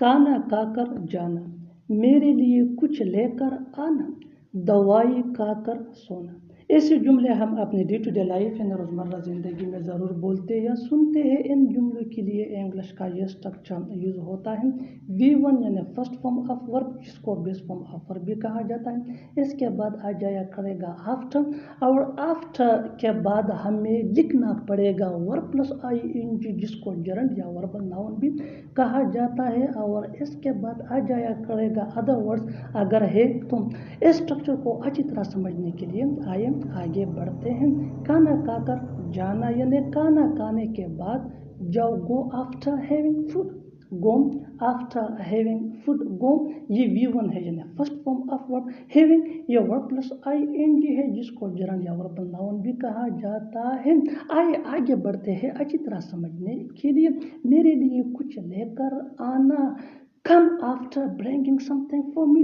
काना खाकर जाना, मेरे लिए कुछ लेकर आना, दवाई खाकर सोना। ऐसे जुमले हम अपने डे टू डे लाइफ यानी रोज़मर्रा ज़िंदगी में ज़रूर बोलते या सुनते हैं। इन जुमलों के लिए इंग्लिश का ये स्ट्रक्चर यूज़ होता है V1 यानी फर्स्ट फॉर्म ऑफ वर्ब, जिसको बेस फॉर्म ऑफ वर्ब भी कहा जाता है। इसके बाद आ जाया करेगा आफ्टर, और आफ्टर के बाद हमें लिखना पड़ेगा वर्ब प्लस ING, जिसको जरंड या वर्बल नाउन भी कहा जाता है। और इसके बाद आ जाया करेगा अदर वर्ड्स अगर है तो। इस स्ट्रक्चर को अच्छी तरह समझने के लिए आइए आगे बढ़ते हैं। खाना खाकर जाना यानी खाना खाने के बाद जाओ, go after having food, go after having food. Go ये V1 है यानी first form of verb, having ये वर्ब प्लस ING है, जिसको जरंड या वर्बल नाउन भी कहा जाता है। आइए आगे बढ़ते हैं अच्छी तरह समझने के लिए। मेरे लिए कुछ लेकर आना, come after bringing something for me,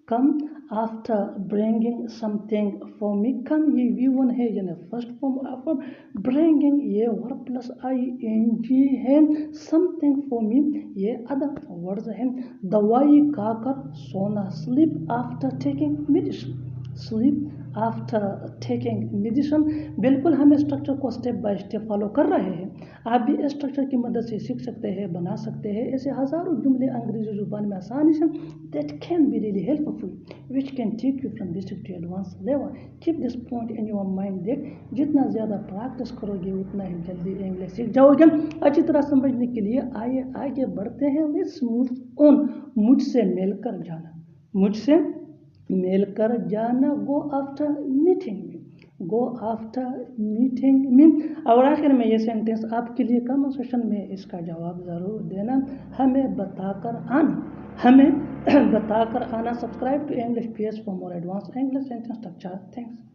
come after bringing something for me. Come ये V1 है यानी first form of verb, bringing ये वर्ब प्लस ING है, समथिंग फॉर मी ये अदर वर्ड्स हैं। दवाई खाकर सोना, sleep after taking medicine, sleep after taking medicine. बिल्कुल हम स्ट्रक्चर को स्टेप बाय स्टेप फॉलो कर रहे हैं। आप भी इस स्ट्रक्चर की मदद से सीख सकते हैं, बना सकते हैं ऐसे हज़ारों जुमले अंग्रेजी जुबान में आसानी से, that can be really helpful, which can take you from basic to advanced level. Keep this point in your mind that जितना ज़्यादा प्रैक्टिस करोगे उतना ही जल्दी इंग्लिश सीख जाओगे। अच्छी तरह समझने के लिए आइए आगे बढ़ते हैं। Let's move on. मुझसे मिलकर जाना, मुझसे मिलकर जाना, गो आफ्टर मीटिंग में, गो आफ्टर मीटिंग में। और आखिर में ये सेंटेंस आपके लिए कमेंट सेक्शन में इसका जवाब ज़रूर देना। हमें बताकर आना, हमें बताकर आना। Subscribe to English PS for more advanced English sentence structure. Thanks.